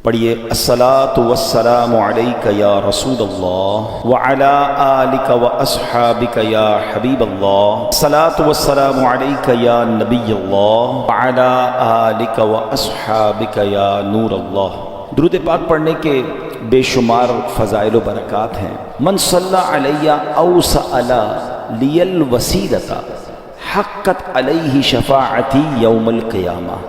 پڑھیے الصلاۃ والسلام علیک یا رسول اللہ وعلی آلک واصحابک یا حبیب اللہ، الصلاۃ والسلام علیک یا نبی اللہ وعلی آلک واصحابک یا نور اللہ۔ درود پاک پڑھنے کے بے شمار فضائل و برکات ہیں۔ من صلی علی او سأل لی الوسیلۃ حقت علیہ شفاعتی یوم القیامہ۔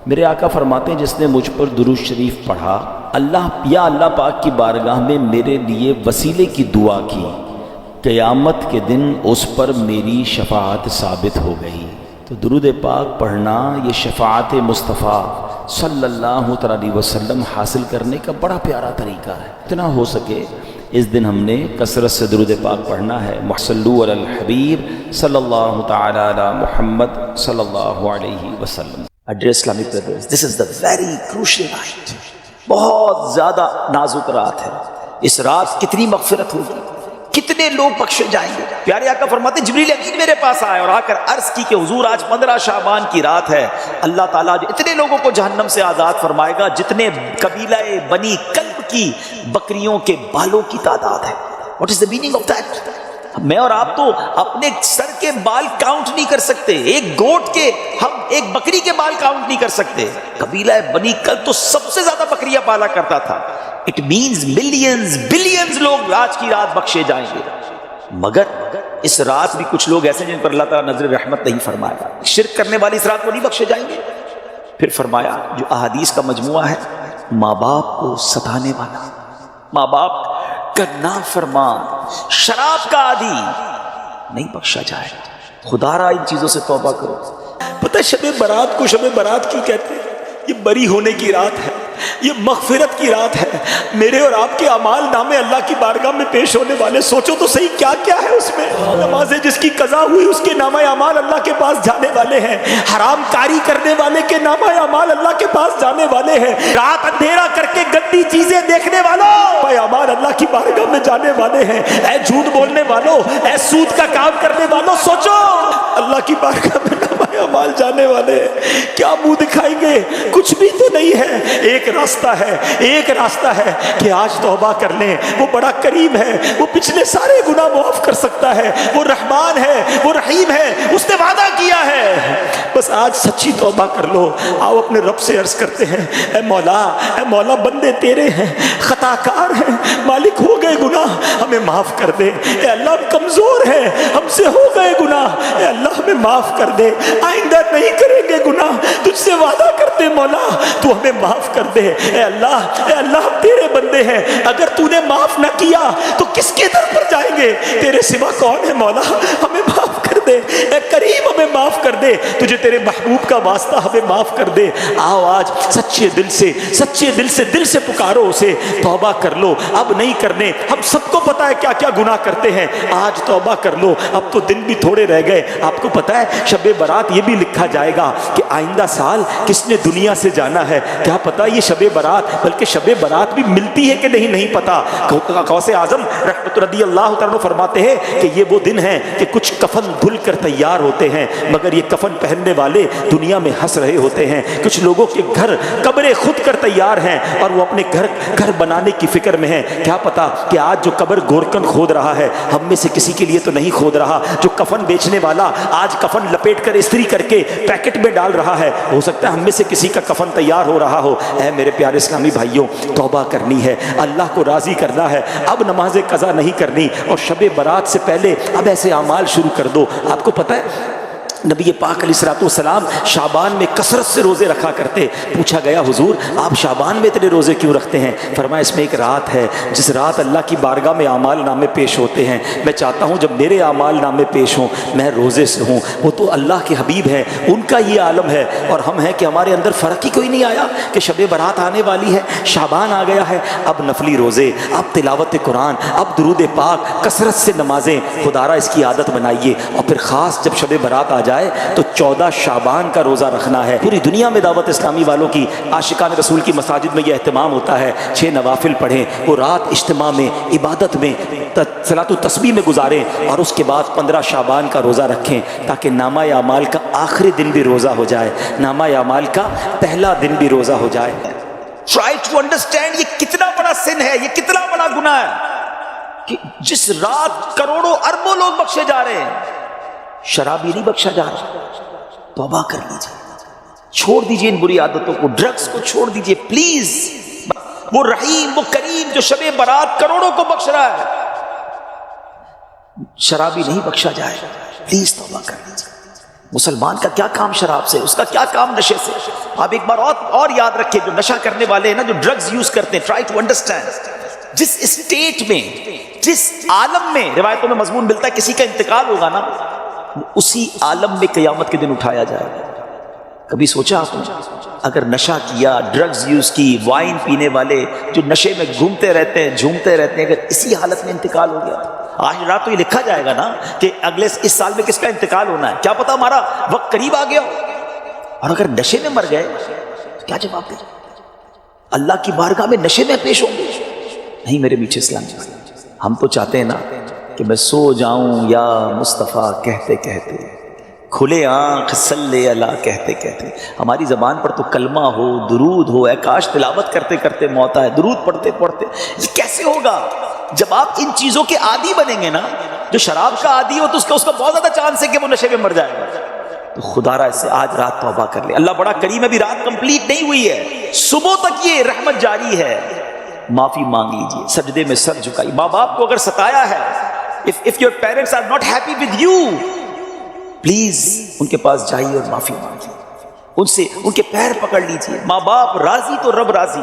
میرے آقا فرماتے ہیں جس نے مجھ پر درود شریف پڑھا، اللہ پاک کی بارگاہ میں میرے لیے وسیلے کی دعا کی، قیامت کے دن اس پر میری شفاعت ثابت ہو گئی۔ تو درود پاک پڑھنا یہ شفاعت مصطفیٰ صلی اللہ علیہ وسلم حاصل کرنے کا بڑا پیارا طریقہ ہے۔ اتنا ہو سکے اس دن ہم نے کثرت سے درود پاک پڑھنا ہے۔ صلو علی الحبیب صلی اللہ تعالی علی محمد صلی اللہ علیہ وسلم۔ Dear Islamic brothers, this is the very crucial night. بہت زیادہ نازک رات ہے۔ اس رات کتنی مغفرت ہوگی، کتنے لوگ بخشے جائیں گے۔ پیارے آقا فرماتے ہیں جبریل امین میرے پاس آئے اور آ کر عرض کی کہ حضور آج 15 شعبان کی رات ہے، اللہ تعالیٰ اتنے لوگوں کو جہنم سے آزاد فرمائے گا جتنے قبیلہ بنی کلب کی بکریوں کے بالوں کی تعداد ہے۔ What is the meaning of that؟ میں اور آپ تو اپنے سر کے بال کاؤنٹ نہیں کر سکتے، ایک گوٹ کے ہم ایک بکری کے بال کاؤنٹ نہیں کر سکتے۔ قبیلہ بنی کلب تو سب سے زیادہ بکریاں پالا کرتا تھا۔ اٹ مینز ملینز بلینز لوگ آج کی رات بخشے جائیں گے، مگر اس رات بھی کچھ لوگ ایسے جن پر اللہ تعالیٰ نظر رحمت نہیں فرمائے گا۔ شرک کرنے والی اس رات کو نہیں بخشے جائیں گے۔ پھر فرمایا جو احادیث کا مجموعہ ہے، ماں باپ کو ستانے والا، ماں باپ کا نافرمان، شراب کا عادی نہیں بخشا جائے۔ خدا را ان چیزوں سے توبہ کرو۔ پتہ ہے شب برات کو شب برات کیوں کہتے ہیں؟ یہ بری ہونے کی رات ہے، یہ مغفرت کی رات ہے۔ میرے اور آپ کے اعمال نامے اللہ کی بارگاہ میں پیش ہونے والے، سوچو تو صحیح کیا کیا ہے اس میں۔ نمازیں جس کی قضا ہوئی اس کے نامہ اعمال اللہ کے پاس جانے والے ہیں، حرام کاری کرنے والے کے نامہ اعمال اللہ کے پاس جانے والے ہیں، رات اندھیرا کر کے گندی چیزیں دیکھنے والوں اعمال اللہ کی بارگاہ میں جانے والے ہیں۔ اے جھوٹ بولنے والوں، اے سود کا کام کرنے والوں، سوچو اللہ کی بارگاہ میں اعمال جانے والے کیا منہ دکھائیں گے؟ کچھ بھی تو نہیں ہے۔ ایک راستہ ہے کہ آج توبہ کر لیں، وہ بڑا کریم ہے، وہ پچھلے سارے گناہ معاف کر سکتا ہے، وہ رحمان ہے، وہ رحیم ہے، اس نے وعدہ کیا ہے۔ بس آج سچی توبہ کر لو۔ آؤ اپنے رب سے عرض کرتے ہیں، اے مولا بندے تیرے ہیں، خطا کار ہیں، مالک ہو گئے گناہ، ہمیں معاف کر دے۔ اے اللہ ہم کمزور ہیں، ہم سے ہو گئے گناہ، اے اللہ ہمیں معاف کر دے، آئندہ نہیں کریں گے گناہ، تجھ سے وعدہ کرتے مولا تو ہمیں معاف کر دے۔ اے اللہ ہم تیرے بندے ہیں، اگر تو نے معاف نہ کیا تو کس کے در پر جائیں گے؟ تیرے سوا کون ہے مولا؟ ہمیں معاف کر دے، اے کریم ہمیں معاف کر دے، تجھے تیرے محبوب کا واسطہ ہمیں معاف کر دے۔ آؤ آج سچے دل سے پکارو اسے، توبہ کر لو۔ اب نہیں کرنے، ہم سب کو پتا ہے کیا کیا گناہ کرتے ہیں، آج توبہ کر لو۔ اب تو دن بھی تھوڑے رہ گئے۔ آپ کو پتا ہے شب برات یہ بھی لکھا جائے گا کہ آئندہ سال کس نے دنیا سے جانا ہے، کیا پتا یہ شب برات، بلکہ شب برات بھی ملتی ہے کہ نہیں پتا۔ غوث اعظم رحمت رضی اللہ تعالیٰ فرماتے ہیں کہ یہ وہ دن ہیں کہ کچھ کفن دھل کر تیار ہوتے ہیں، مگر یہ کفن پہننے والے دنیا میں ہنس رہے ہوتے ہیں۔ کچھ لوگوں کے گھر قبریں خود کر تیار ہیں اور وہ اپنے گھر بنانے کی فکر میں ہیں۔ کیا پتا کہ آج جو قبر گورکن کھود رہا ہے ہم میں سے کسی کے لیے تو نہیں کھود رہا، جو کفن بیچنے والا آج کفن لپیٹ کر استری کر کے پیکٹ میں ڈال رہا ہے، ہو سکتا ہے ہم میں سے کسی کا کفن تیار ہو رہا ہو۔ اے میرے پیارے اسلامی بھائیوں، توبہ کرنی ہے، اللہ کو راضی کرنا ہے، اب نماز قضا نہیں کرنی، اور شب برات سے پہلے اب ایسے اعمال شروع کر دو۔ آپ کو پتہ ہے نبی پاک علیہ الصلوۃ والسلام شعبان میں کثرت سے روزے رکھا کرتے۔ پوچھا گیا حضور آپ شعبان میں اتنے روزے کیوں رکھتے ہیں؟ فرمایا اس میں ایک رات ہے جس رات اللہ کی بارگاہ میں اعمال نامے پیش ہوتے ہیں، میں چاہتا ہوں جب میرے اعمال نامے پیش ہوں میں روزے سے ہوں۔ وہ تو اللہ کے حبیب ہیں، ان کا یہ عالم ہے، اور ہم ہیں کہ ہمارے اندر فرق ہی کوئی نہیں آیا کہ شب برات آنے والی ہے، شعبان آ گیا ہے، اب نفلی روزے، اب تلاوت قرآن، اب درود پاک، کثرت سے نمازیں، خدارا اس کی عادت بنائیے۔ اور پھر خاص جب شب برات آ جائے تو 14 شعبان کا روزہ رکھنا ہے۔ پوری دنیا میں دعوت اسلامی والوں کی، عاشقان رسول کی مساجد میں یہ اہتمام ہوتا ہے، 6 نوافل پڑھیں، وہ رات اجتماع میں، عبادت میں، صلاۃ و تسبیح میں گزاریں، اور اس کے بعد 15 شعبان کا روزہ رکھیں تاکہ نامہ اعمال کا آخری دن بھی روزہ ہو جائے، نامہ اعمال کا پہلا دن بھی روزہ ہو جائے۔ ٹرائی ٹو انڈرسٹینڈ یہ کتنا بڑا سن ہے، یہ کتنا بڑا گناہ ہے کہ جس رات کروڑوں اربوں لوگ بخشے جا رہے ہیں، شرابی نہیں بخشا جا رہا۔ توبہ کر لیجیے، چھوڑ دیجیے ان بری عادتوں کو، ڈرگز کو چھوڑ دیجیے پلیز۔ وہ رحیم، وہ کریم جو شب برات کروڑوں کو بخش رہا ہے، شرابی نہیں بخشا جائے، پلیز توبہ کر لیجیے۔ مسلمان کا کیا کام شراب سے، اس کا کیا کام نشے سے؟ آپ ایک بار اور یاد رکھیں، جو نشہ کرنے والے ہیں نا، جو ڈرگز یوز کرتے ہیں، ٹرائی ٹو انڈرسٹینڈ جس اسٹیٹ میں، جس عالم میں روایتوں میں مضمون ملتا ہے کسی کا انتقال ہوگا نا، اسی عالم میں قیامت کے دن اٹھایا جائے گا۔ کبھی سوچا آپ نے اگر نشہ کیا، ڈرگز یوز کی، وائن پینے والے جو نشے میں گھومتے رہتے ہیں، جھومتے رہتے ہیں، اگر اسی حالت میں انتقال ہو گیا، آج رات تو یہ لکھا جائے گا نا کہ اگلے اس سال میں کس کا انتقال ہونا ہے، کیا پتا ہمارا وقت قریب آ گیا ہو، اور اگر نشے میں مر گئے تو کیا جواب دیں؟ اللہ کی بارگاہ میں نشے میں پیش ہوں گے؟ نہیں میرے میٹھے اسلام جی، ہم تو چاہتے ہیں نا کہ میں سو جاؤں یا مصطفیٰ کہتے کہتے، کھلے آنکھ صلی اللہ کہتے کہتے، ہماری زبان پر تو کلمہ ہو، درود ہو، اے کاش تلاوت کرتے کرتے موت آئے، درود پڑھتے پڑھتے۔ یہ کیسے ہوگا جب آپ ان چیزوں کے عادی بنیں گے نا؟ جو شراب کا عادی ہو تو اس کا بہت زیادہ چانس ہے کہ وہ نشے میں مر جائے گا۔ تو خدا را سے آج رات توبہ کر لے، اللہ بڑا کریم ہے، ابھی رات کمپلیٹ نہیں ہوئی ہے، صبح تک یہ رحمت جاری ہے، معافی مانگ لیجیے، سجدے میں سر جھکائیے۔ ماں باپ کو اگر ستایا ہے، if your parents are not happy with you، please ان کے پاس جائیے اور معافی مانگیے، ان سے ان کے پیر پکڑ لیجیے۔ ماں باپ راضی تو رب راضی،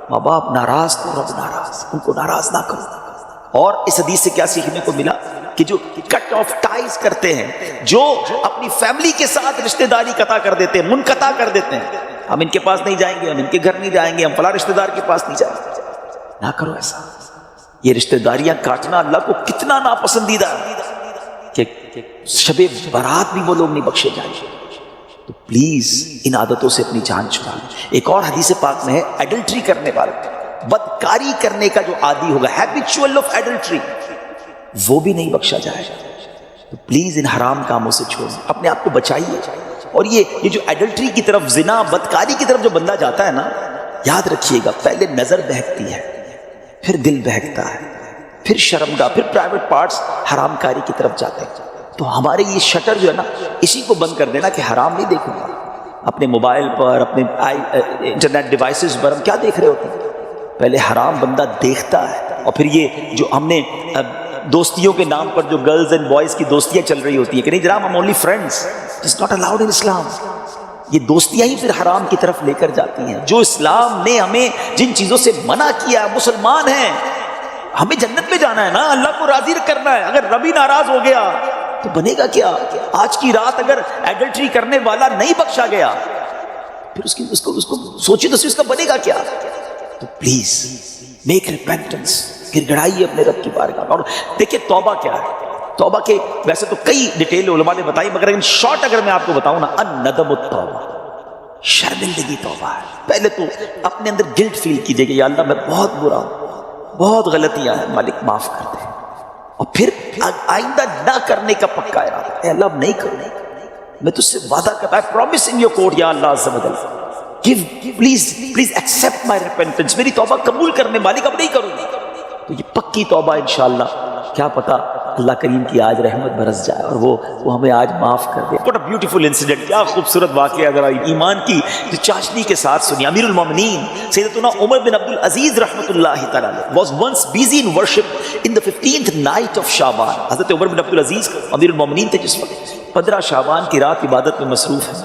ماں باپ ناراض تو رب ناراض، ان کو ناراض نہ کرو۔ اور اس حدیث سے کیا سیکھنے کو ملا کہ جو کٹ آف ٹائز کرتے ہیں، جو اپنی فیملی کے ساتھ رشتہ داری قطع کر دیتے ہیں، منقطع کر دیتے ہیں، ہم ان کے پاس نہیں جائیں گے، ہم ان کے گھر نہیں جائیں گے، ہم فلاں رشتہ دار کے پاس نہیں جائیں گے، نہ کرو ایسا۔ یہ رشتہ داریاں کاٹنا اللہ کو کتنا ناپسندیدہ ہے کہ شب برات بھی وہ لوگ نہیں بخشے جائیں گے۔ تو پلیز ان عادتوں سے اپنی جان چھڑا لیں۔ ایک اور حدیث پاک میں ہے، ایڈلٹری کرنے والا، بدکاری کرنے کا جو عادی ہوگا، ہیبیچول آف ایڈلٹری، وہ بھی نہیں بخشا جائے گا۔ تو پلیز ان حرام کاموں سے چھوڑیں، اپنے آپ کو بچائیے۔ اور یہ جو ایڈلٹری کی طرف، زنا، بدکاری کی طرف جو بندہ جاتا ہے نا، یاد رکھیے گا پہلے نظر بہکتی ہے، پھر دل بہکتا ہے، پھر شرمگاہ، پھر پرائیویٹ پارٹس حرام کاری کی طرف جاتے ہیں۔ تو ہمارے یہ شٹر جو ہے نا، اسی کو بند کر دینا کہ حرام نہیں دیکھوں گا۔ اپنے موبائل پر، اپنے انٹرنیٹ ڈیوائسز پر ہم کیا دیکھ رہے ہوتے ہیں؟ پہلے حرام بندہ دیکھتا ہے، اور پھر یہ جو ہم نے دوستیوں کے نام پر جو گرلز اینڈ بوائز کی دوستیاں چل رہی ہوتی ہیں کہ نہیں جناب ہم only friends, it's not allowed in Islam. یہ دوستیاں ہی پھر حرام کی طرف لے کر جاتی ہیں۔ جو اسلام نے ہمیں جن چیزوں سے منع کیا، مسلمان ہیں، ہمیں جنت میں جانا ہے نا، اللہ کو راضی کرنا ہے۔ اگر ربی ناراض ہو گیا تو بنے گا کیا؟ آج کی رات اگر ایڈلٹری کرنے والا نہیں بخشا گیا، پھر اس کو سوچی تو اس کا بنے گا کیا؟ تو پلیز میک ریپینٹنس، گڑ گڑائیے اپنے رب کی بارگاہ۔ اور دیکھیں توبہ کیا ہے۔ توبہ کے ویسے تو کئی ڈیٹیل علماء نے بتائی، مگر ان شارٹ اگر میں آپ کو بتاؤں نا، الندم التوبہ، شرمندگی توبہ ہے۔ پہلے تو اپنے اندر گلٹ فیل کیجئے کہ یا اللہ میں بہت برا ہوں، بہت غلطیاں ہیں، مالک معاف کر دے، اور پھر آئندہ نہ کرنے کا پکا ارادہ، اے اللہ اب نہیں کروں، میں تجھ سے وعدہ کرتا ہے، پرومس ان یور کورٹ یا اللہ عز و جل، پلیز ایکسپٹ مائی ریپینٹنس، میری توبہ قبول کرنے، مالک اب نہیں کروں گی۔ تو یہ پکی توبہ انشاءاللہ، کیا پتا اللہ کریم کی آج رحمت برس جائے اور وہ ہمیں آج معاف کر دے۔ What a beautiful incident، کیا خوبصورت واقعہ، ذرا ایمان کی جو چاشنی کے ساتھ سنی۔ امیر المومنین سیدتنا عمر بن عبد العزیز رحمۃ اللہ تعالیٰ was once busy in worship in the 15th night of شعبان۔ حضرت عمر بن عبد العزیز امیر المومنین تھے جس وقت 15 شعبان کی رات عبادت میں مصروف ہیں۔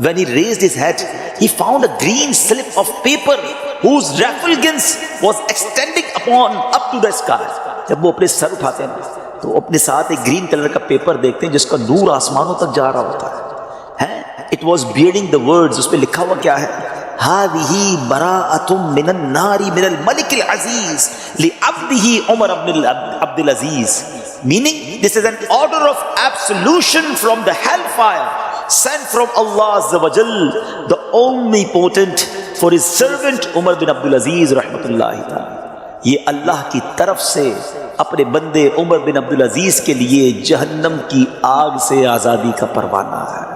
When he raised his head, he found a green slip of paper whose refulgence was extending up to the sky۔ جب وہ اپنے سر اٹھاتے ہیں تو اپنے ساتھ ایک گرین کلر کا پیپر دیکھتے ہیں جس کا نور آسمانوں تک جا رہا ہوتا ہے۔ It was bearing the words، اس پہ لکھا ہوا کیا ہے؟ هذه براءة من النار من الملك العزيز لعبده عمر بن عبد العزيز، meaning this is an order of absolution from the hellfire sent from Allah Azza wa Jal, the omnipotent, for his servant Umar bin Abdul Aziz rahmatullahi ta'ala۔ یہ اللہ کی طرف سے اپنے بندے عمر بن عبد العزیز کے لیے جہنم کی آگ سے آزادی کا پروانہ ہے۔